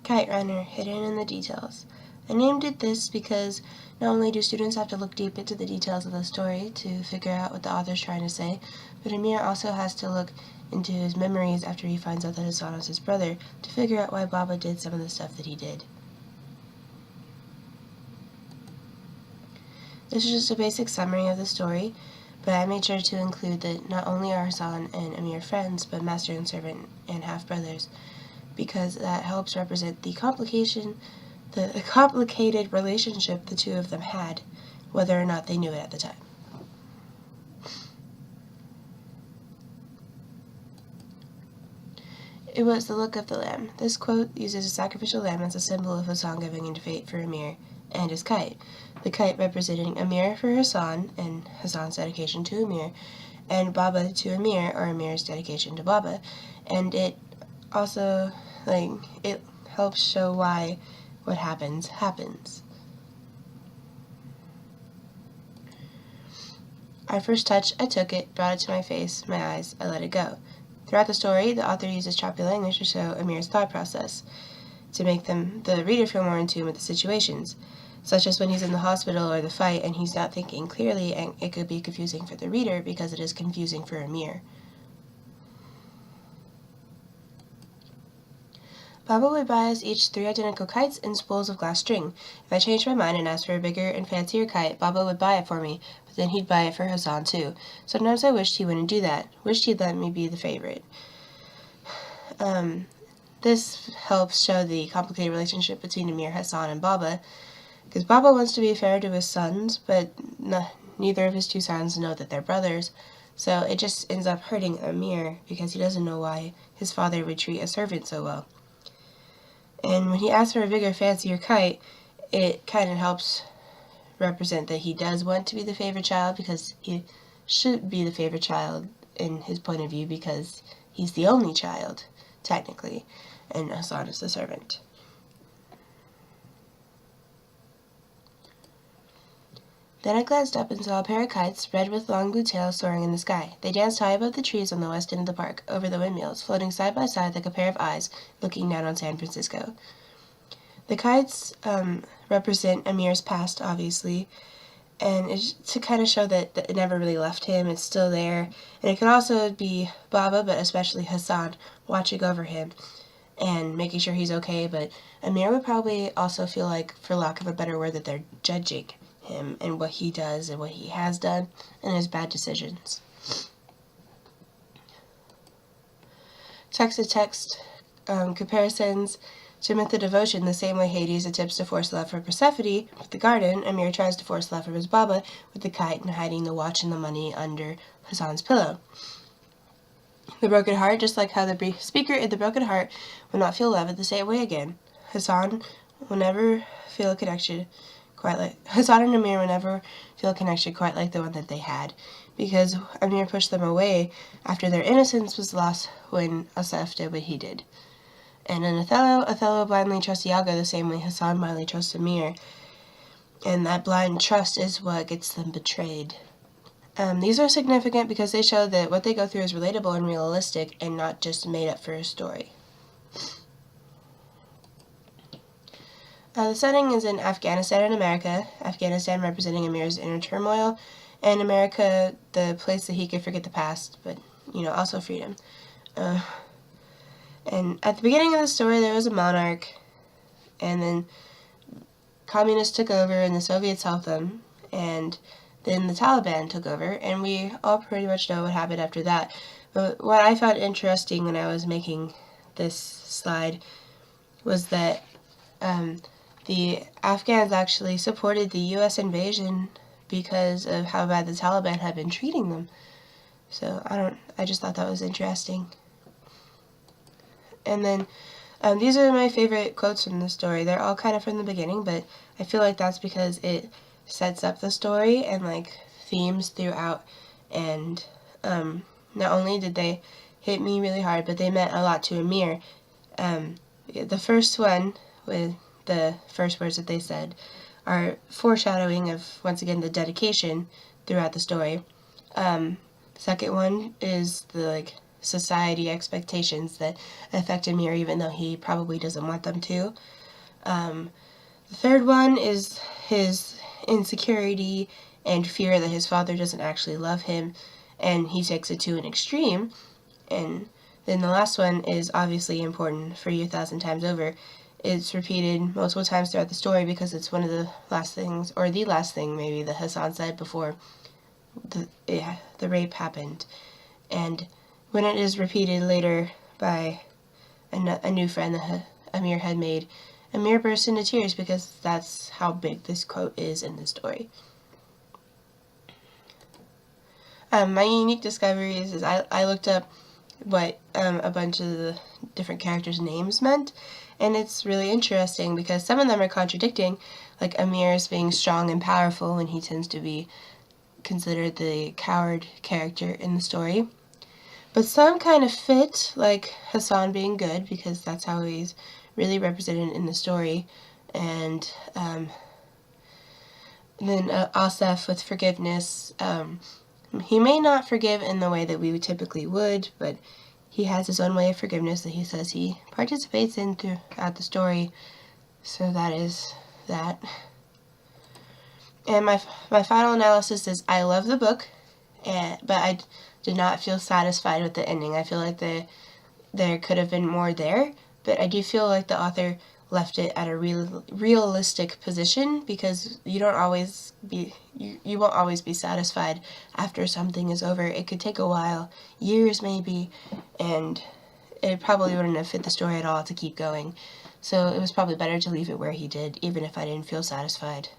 Kite Runner, hidden in the details. I named it this because not only do students have to look deep into the details of the story to figure out what the author's trying to say, but Amir also has to look into his memories after he finds out that Hassan is his brother to figure out why Baba did some of the stuff that he did. This is just a basic summary of the story, but I made sure to include that not only are Hassan and Amir friends, but master and servant and half-brothers, because that helps represent the complicated relationship the two of them had, whether or not they knew it at the time. It was the look of the lamb. This quote uses a sacrificial lamb as a symbol of Hassan giving in to fate for Amir and his kite. The kite representing Amir for Hassan and Hassan's dedication to Amir, and Baba to Amir, or Amir's dedication to Baba. And it also, it helps show why what happens. I first touched, I took it, brought it to my face, my eyes, I let it go. Throughout the story, the author uses choppy language to show Amir's thought process, to make the reader feel more in tune with the situations, such as when he's in the hospital or the fight and he's not thinking clearly, and it could be confusing for the reader because it is confusing for Amir. Baba would buy us each 3 identical kites and spools of glass string. If I changed my mind and asked for a bigger and fancier kite, Baba would buy it for me, but then he'd buy it for Hassan too. Sometimes I wished he wouldn't do that, wished he'd let me be the favorite. This helps show the complicated relationship between Amir, Hassan, and Baba, because Baba wants to be fair to his sons, but neither of his 2 sons know that they're brothers, so it just ends up hurting Amir because he doesn't know why his father would treat a servant so well. And when he asks for a bigger, fancier kite, it kind of helps represent that he does want to be the favorite child, because he should be the favorite child in his point of view, because he's the only child, technically, and Hassan is the servant. Then I glanced up and saw a pair of kites, red with long blue tails, soaring in the sky. They danced high above the trees on the west end of the park, over the windmills, floating side by side like a pair of eyes, looking down on San Francisco. The kites represent Amir's past, obviously, and it's to kind of show that it never really left him, it's still there. And it could also be Baba, but especially Hassan, watching over him and making sure he's okay, but Amir would probably also feel like, for lack of a better word, that they're judging him and what he does and what he has done and his bad decisions. Text-to-text comparisons to Myth of Devotion. The same way Hades attempts to force love for Persephone with the garden, Amir tries to force love from his Baba with the kite and hiding the watch and the money under Hassan's pillow. The broken heart, just like how the speaker in the broken heart will not feel love in the same way again. Hassan will never feel a connection Hassan and Amir will never feel a connection quite like the one that they had, because Amir pushed them away after their innocence was lost when Asaf did what he did. And in Othello blindly trusts Iago the same way Hassan blindly trusts Amir, and that blind trust is what gets them betrayed. These are significant because they show that what they go through is relatable and realistic and not just made up for a story. The setting is in Afghanistan and America, Afghanistan representing Amir's inner turmoil, and America, the place that he could forget the past, but, also freedom. And at the beginning of the story, there was a monarch, and then communists took over, and the Soviets helped them, and then the Taliban took over, and we all pretty much know what happened after that. But what I found interesting when I was making this slide was that the Afghans actually supported the U.S. invasion because of how bad the Taliban had been treating them. So I just thought that was interesting. And then these are my favorite quotes from the story. They're all kind of from the beginning, but I feel like that's because it sets up the story and themes throughout. And not only did they hit me really hard, but they meant a lot to Amir. The first one, with the first words that they said, are foreshadowing of, once again, the dedication throughout the story. Second one is the society expectations that affect Amir, even though he probably doesn't want them to. The third one is his insecurity and fear that his father doesn't actually love him, and he takes it to an extreme. And then the last one is obviously important for you 1,000 times over. It's repeated multiple times throughout the story because it's one of the last things, or the last thing maybe, that Hassan said before the rape happened. And when it is repeated later by a new friend that Amir had made, Amir bursts into tears because that's how big this quote is in the story. My unique discoveries is I looked up what a bunch of the different characters' names meant, and it's really interesting because some of them are contradicting, like Amir's being strong and powerful when he tends to be considered the coward character in the story. But some kind of fit, like Hassan being good, because that's how he's really represented in the story, and then Asaf with forgiveness. He may not forgive in the way that we typically would, but he has his own way of forgiveness that he says he participates in throughout the story. So that is that. And my final analysis is I love the book, but I did not feel satisfied with the ending. I feel like there could have been more there, but I do feel like the author left it at a realistic position, because you won't always be satisfied after something is over. It could take a while, years maybe, and it probably wouldn't have fit the story at all to keep going. So it was probably better to leave it where he did, even if I didn't feel satisfied.